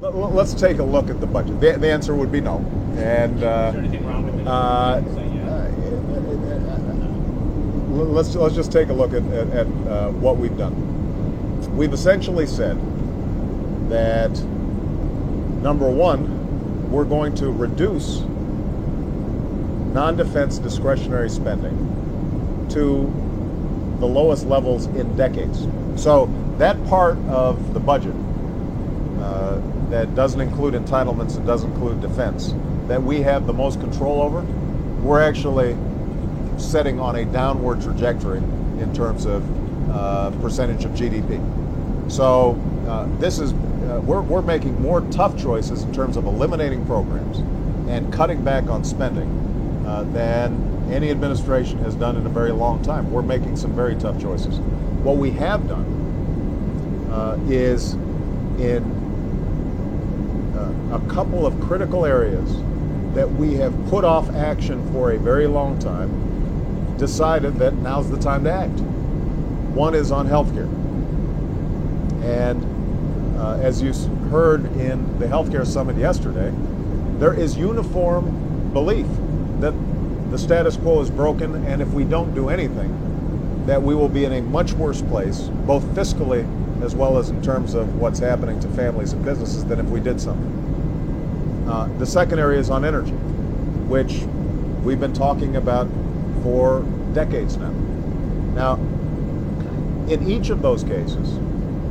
Let's take a look at the budget. The answer would be no. And Is there anything wrong with it? Say let's just take a look at what we've done. We've essentially said that number one, we're going to reduce non-defense discretionary spending to the lowest levels in decades. So that part of the budget that doesn't include entitlements and doesn't include defense, that we have the most control over, we're actually setting on a downward trajectory in terms of percentage of GDP. So this is we're making more tough choices in terms of eliminating programs and cutting back on spending than any administration has done in a very long time. We're making some very tough choices. What we have done is in a couple of critical areas that we have put off action for a very long time, decided that now's the time to act. One is on healthcare. And as you heard in the healthcare summit yesterday, there is uniform belief that the status quo is broken, and if we don't do anything, that we will be in a much worse place, both fiscally as well as in terms of what's happening to families and businesses, than if we did something. The second area is on energy, which we've been talking about for decades now. Now, in each of those cases,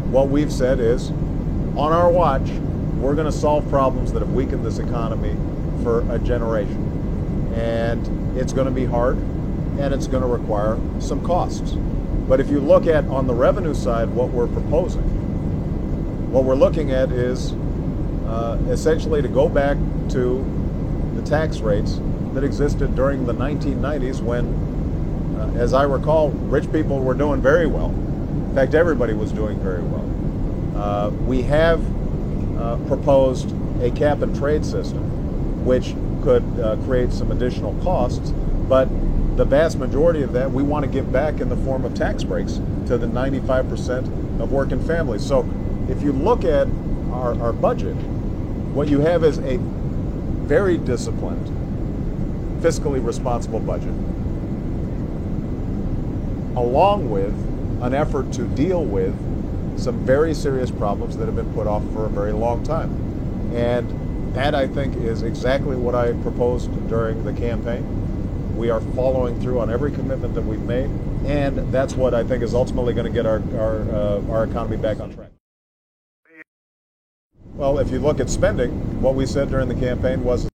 what we've said is, on our watch, we're going to solve problems that have weakened this economy for a generation. And it's going to be hard, and it's going to require some costs. But if you look at, on the revenue side, what we're proposing, what we're looking at is essentially to go back to the tax rates that existed during the 1990s when, as I recall, rich people were doing very well. In fact, everybody was doing very well. We have proposed a cap and trade system, which could create some additional costs, but the vast majority of that we want to give back in the form of tax breaks to the 95% of working families. So if you look at our budget, what you have is a very disciplined, fiscally responsible budget, along with an effort to deal with some very serious problems that have been put off for a very long time. And that, I think, is exactly what I proposed during the campaign. We are following through on every commitment that we've made, and that's what I think is ultimately going to get our economy back on track. Well, if you look at spending, what we said during the campaign was